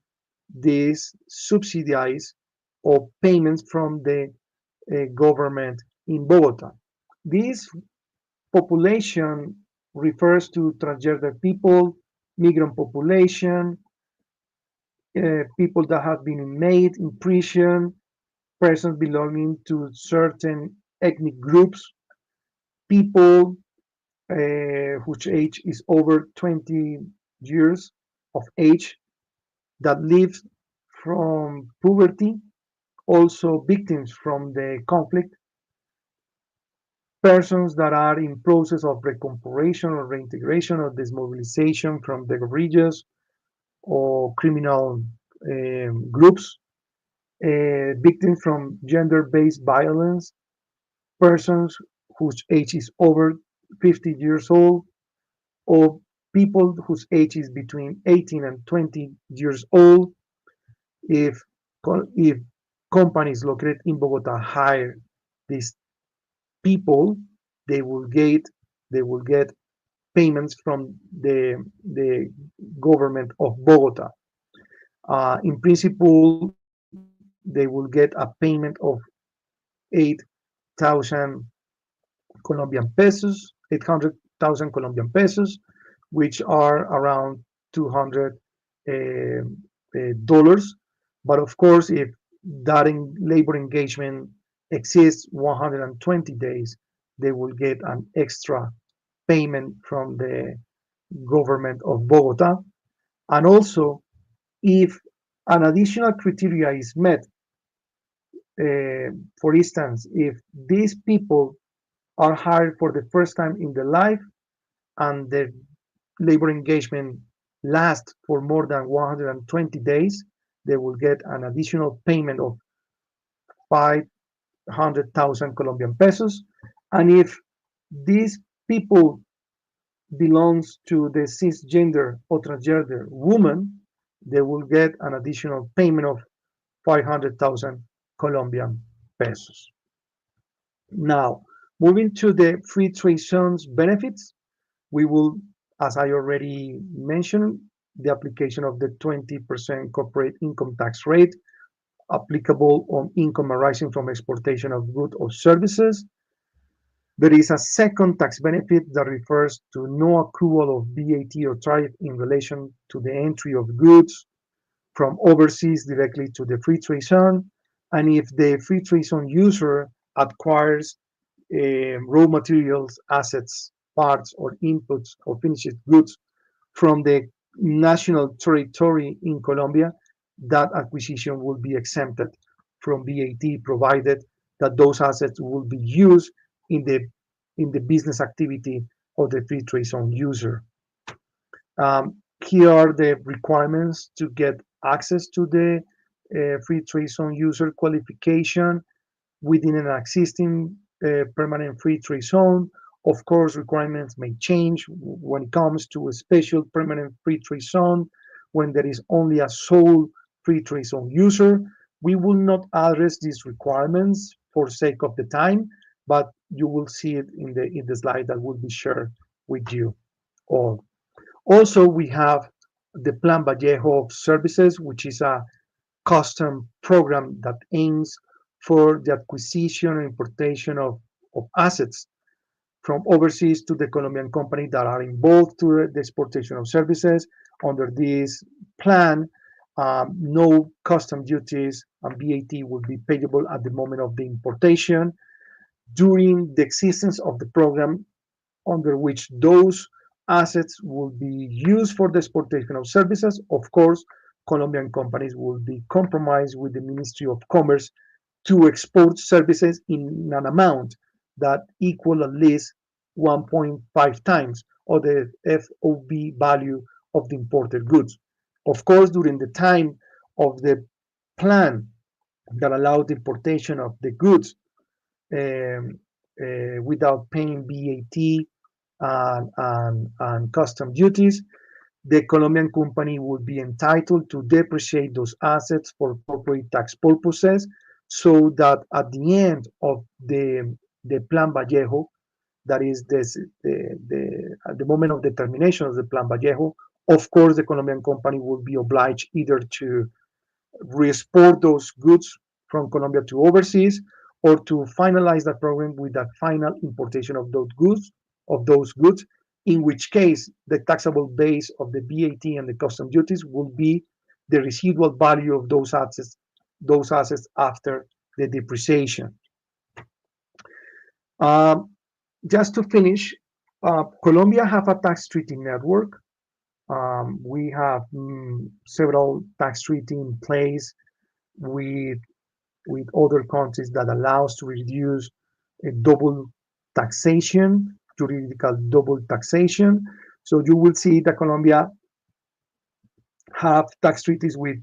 these subsidies or payments from the government in Bogota. This population refers to transgender people, migrant population, people that have been made in prison, persons belonging to certain ethnic groups, people whose age is over 20 years of age that live from poverty, also victims from the conflict, persons that are in process of recomposition or reintegration or dismobilization from the guerrillas or criminal groups, victims from gender-based violence, persons whose age is over 50 years old, or people whose age is between 18 and 20 years old. If if companies located in Bogota hire these people, they will get they will get payments from the government of Bogota. In principle, they will get a payment of 8,000 Colombian pesos, 800,000 Colombian pesos, which are around 200 dollars. But of course, if that labor engagement exceeds 120 days, they will get an extra payment from the government of Bogota. And also, if an additional criteria is met, for instance, if these people are hired for the first time in their life and the labor engagement lasts for more than 120 days, they will get an additional payment of 500,000 Colombian pesos. And if these people belongs to the cisgender or transgender woman, they will get an additional payment of 500,000 Colombian pesos. Now, moving to the free trade zones benefits, we will, as I already mentioned, the application of the 20% corporate income tax rate applicable on income arising from exportation of goods or services. There is a second tax benefit that refers to no accrual of VAT or tariff in relation to the entry of goods from overseas directly to the free trade zone. And if the free trade zone user acquires raw materials, assets, parts, or inputs or finished goods from the national territory in Colombia, that acquisition will be exempted from VAT, provided that those assets will be used in the business activity of the free trade zone user. Here are the requirements to get access to the free trade zone user qualification within an existing permanent free trade zone. Of course, requirements may change when it comes to a special permanent free trade zone. When there is only a sole free trade zone user, we will not address these requirements for sake of the time, but you will see it in the slide that will be shared with you all. Also, we have the Plan Vallejo of Services, which is a custom program that aims for the acquisition and importation of assets from overseas to the Colombian company that are involved to the exportation of services. Under this plan, no custom duties and VAT will be payable at the moment of the importation. During the existence of the program, under which those assets will be used for the exportation of services. Of course, Colombian companies will be compromised with the Ministry of Commerce to export services in an amount that equal at least 1.5 times of the FOB value of the imported goods. Of course, during the time of the plan that allowed the importation of the goods without paying VAT and custom duties, the Colombian company would be entitled to depreciate those assets for corporate tax purposes, so that at the end of the Plan Vallejo, that is at the moment of the termination of the Plan Vallejo, of course, the Colombian company will be obliged either to re-export those goods from Colombia to overseas, or to finalize that program with that final importation of those goods, in which case the taxable base of the VAT and the custom duties will be the residual value of those assets after the depreciation. Um, just to finish, Colombia have a tax treaty network. We have several tax treaty in place with other countries that allows to reduce a double taxation, juridical double taxation. So you will see that Colombia have tax treaties with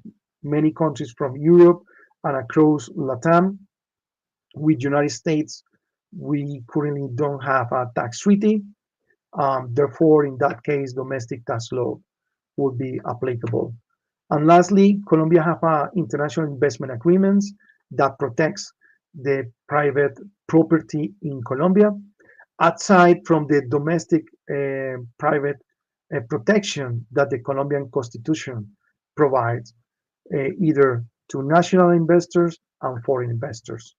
many countries from Europe and across Latam. With United States, we currently don't have a tax treaty. Therefore, in that case, domestic tax law would be applicable. And lastly, Colombia have international investment agreements that protects the private property in Colombia, aside from the domestic private protection that the Colombian Constitution provides, either to national investors and foreign investors.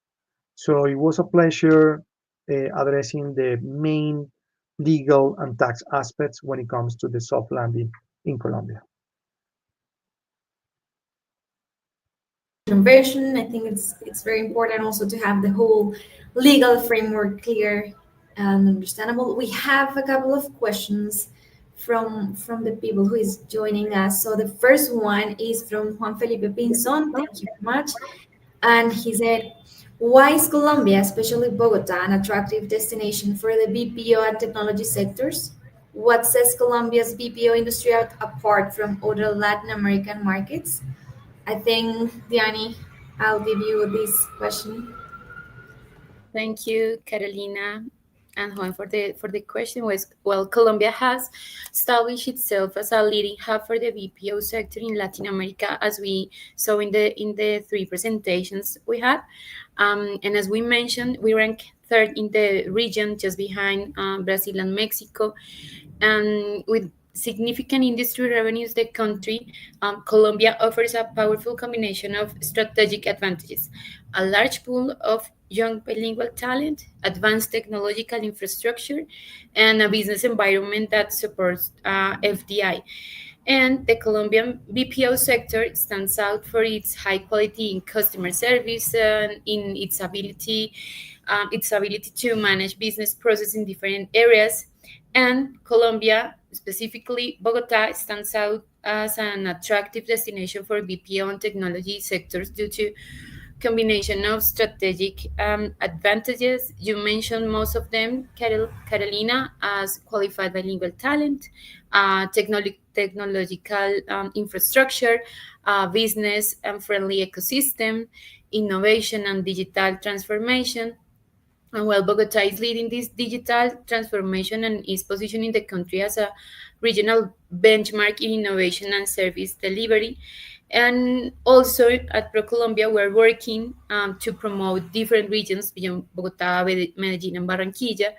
So it was a pleasure addressing the main legal and tax aspects when it comes to the soft landing in Colombia. Conversion. I think it's very important also to have the whole legal framework clear and understandable. We have a couple of questions from the people who is joining us. So the first one is from Juan Felipe Pinzon. Thank you very much. And he said, why is Colombia, especially Bogota, an attractive destination for the BPO and technology sectors? What sets Colombia's BPO industry out apart from other Latin American markets? I think, Diani, I'll give you this question. Thank you, Carolina and Juan, for the question. Well, Colombia has established itself as a leading hub for the BPO sector in Latin America, as we saw in the three presentations we had. And as we mentioned, we rank third in the region, just behind Brazil and Mexico. And with significant industry revenues, the country, Colombia offers a powerful combination of strategic advantages: a large pool of young bilingual talent, advanced technological infrastructure, and a business environment that supports FDI. And the Colombian BPO sector stands out for its high quality in customer service and in its ability to manage business process in different areas. And Colombia, specifically Bogota, stands out as an attractive destination for BPO and technology sectors due to combination of strategic advantages. You mentioned most of them, Carolina, as qualified bilingual talent, technological infrastructure, business and friendly ecosystem, innovation and digital transformation. And well, Bogota is leading this digital transformation and is positioning the country as a regional benchmark in innovation and service delivery. And also at ProColombia, we're working to promote different regions beyond Bogota, Medellin, and Barranquilla.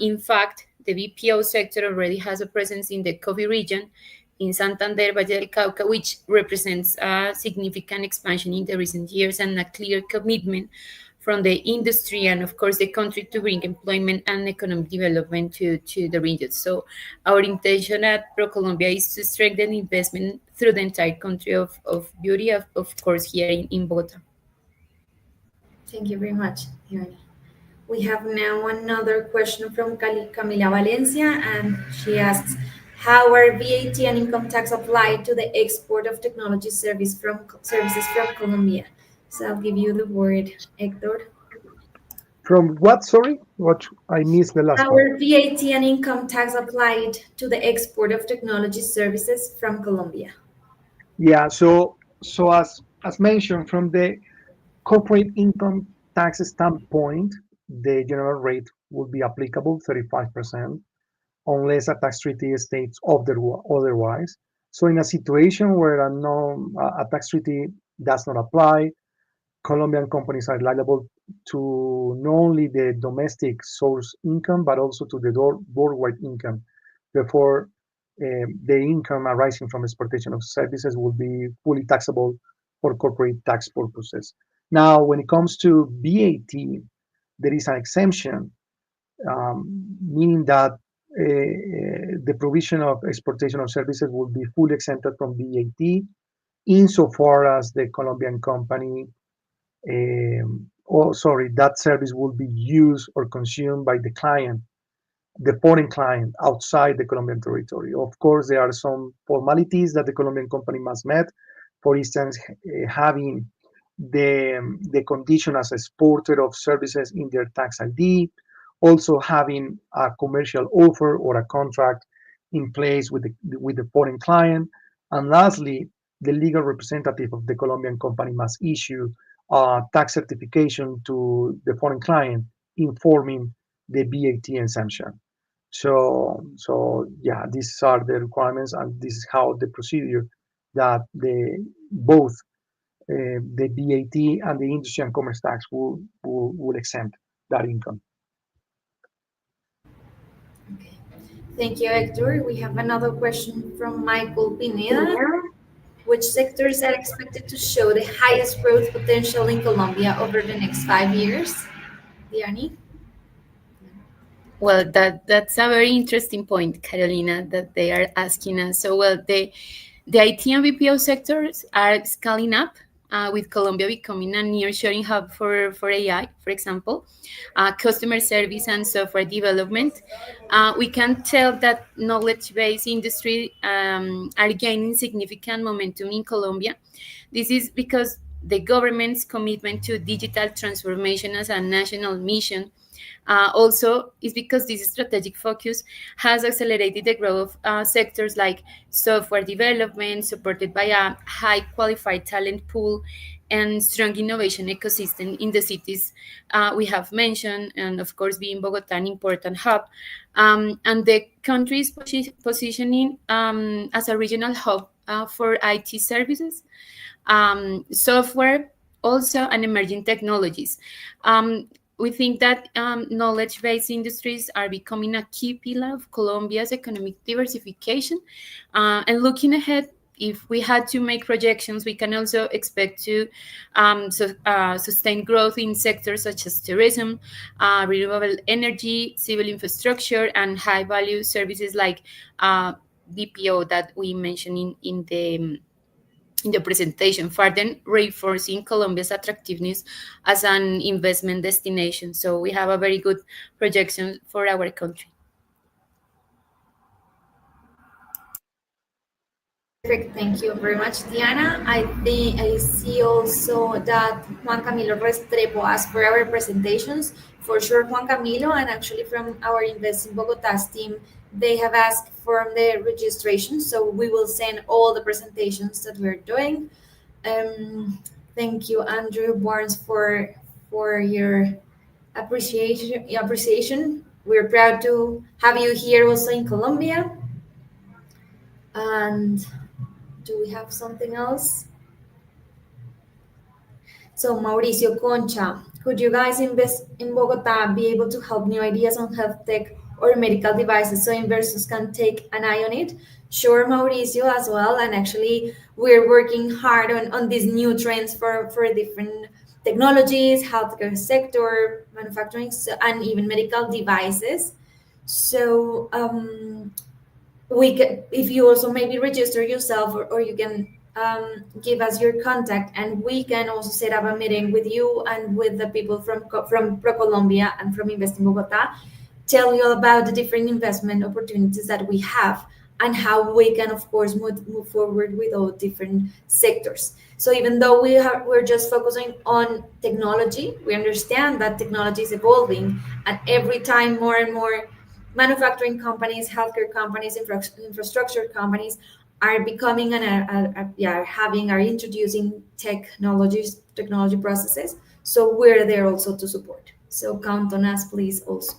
In fact, the BPO sector already has a presence in the coffee region in Santander, Valle del Cauca, which represents a significant expansion in the recent years and a clear commitment from the industry and, of course, the country to bring employment and economic development to the region. So, our intention at ProColombia is to strengthen investment through the entire country of beauty, of course, here in Bogota. Thank you very much, Irani. We have now another question from Camila Valencia, and she asks, how are VAT and income tax applied to the export of technology services from Colombia? So I'll give you the word, Hector. From what? Sorry, what? I missed the last How part. are VAT and income tax applied to the export of technology services from Colombia? Yeah. So as mentioned, from the corporate income tax standpoint, the general rate will be applicable 35%, unless a tax treaty states otherwise. So in a situation where a tax treaty does not apply, Colombian companies are liable to not only the domestic source income, but also to the worldwide income. Therefore, the income arising from exportation of services will be fully taxable for corporate tax purposes. Now, when it comes to VAT, there is an exemption, meaning that the provision of exportation of services will be fully exempted from VAT insofar as the Colombian company, that service will be used or consumed by the foreign client outside the Colombian territory. Of course, there are some formalities that the Colombian company must meet. For instance, having the condition as exporter of services in their tax ID, also having a commercial offer or a contract in place with the foreign client, and lastly, the legal representative of the Colombian company must issue a tax certification to the foreign client informing the VAT exemption. So yeah, these are the requirements, and this is how the procedure that the both the VAT and the industry and commerce tax will exempt that income. Okay. Thank you, Hector. We have another question from Michael Pineda. Which sectors are expected to show the highest growth potential in Colombia over the next 5 years? Diani? Well, that's a very interesting point, Carolina, that they are asking us. So, well, the IT and BPO sectors are scaling up, with Colombia becoming a nearshoring hub for AI, for example, customer service and software development. We can tell that knowledge-based industry are gaining significant momentum in Colombia. This is because the government's commitment to digital transformation as a national mission, also is because this strategic focus has accelerated the growth of sectors like software development, supported by a high qualified talent pool and strong innovation ecosystem in the cities we have mentioned, and of course being Bogota an important hub. And the country is positioning as a regional hub for IT services, software, also, and emerging technologies. We think that knowledge-based industries are becoming a key pillar of Colombia's economic diversification. And looking ahead, if we had to make projections, we can also expect to sustain growth in sectors such as tourism, renewable energy, civil infrastructure, and high-value services like BPO that we mentioned in the presentation, further reinforcing Colombia's attractiveness as an investment destination. So we have a very good projection for our country. Perfect. Thank you very much, Diana. I think I see also that Juan Camilo Restrepo asked for our presentations. For sure, Juan Camilo, and actually from our Invest in Bogota's team, they have asked for the registration. So we will send all the presentations that we're doing. Thank you, Andrew Barnes, for your appreciation. We're proud to have you here also in Colombia. And do we have something else? So, Mauricio Concha, could you guys invest in Bogota be able to help new ideas on health tech or medical devices so investors can take an eye on it? Sure, Mauricio, as well. And actually, we're working hard on these new trends for different technologies, healthcare sector, manufacturing, and even medical devices. So, we can, if you also maybe register yourself, or you can give us your contact, and we can also set up a meeting with you and with the people from ProColombia and from Invest in Bogota, tell you about the different investment opportunities that we have and how we can of course move forward with all different sectors. So even though we're just focusing on technology, we understand that technology is evolving, and every time more and more manufacturing companies, healthcare companies, infrastructure companies are becoming are introducing technology processes. So we're there also to support. So count on us, please. Also,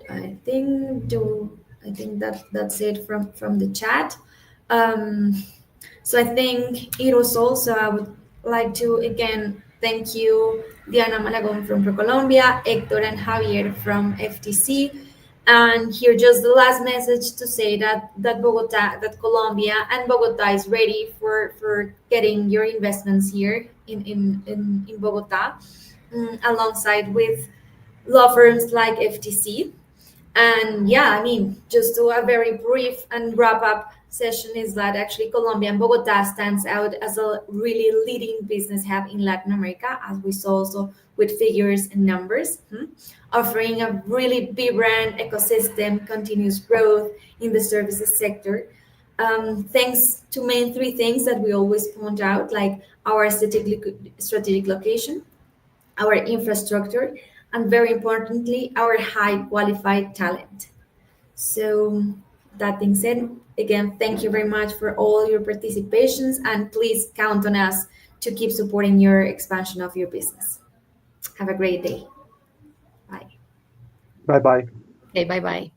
I think do I think that's it from the chat. Um, So I think it was also, I would like to again thank you, Diana Malagon from ProColombia, Hector and Javier from FTC. And here just the last message to say that Bogota, that Colombia and Bogota is ready for getting your investments here in Bogota, alongside with law firms like FTC. And yeah, I mean, just to a very brief and wrap up session is that actually Colombia and Bogota stands out as a really leading business hub in Latin America, as we saw also with figures and numbers, offering a really vibrant ecosystem, continuous growth in the services sector. Thanks to main three things that we always point out, like our strategic location, our infrastructure, and very importantly, our high qualified talent. So, that being said, again, thank you very much for all your participations, and please count on us to keep supporting your expansion of your business. Have a great day. Bye. Bye bye. Okay, bye bye.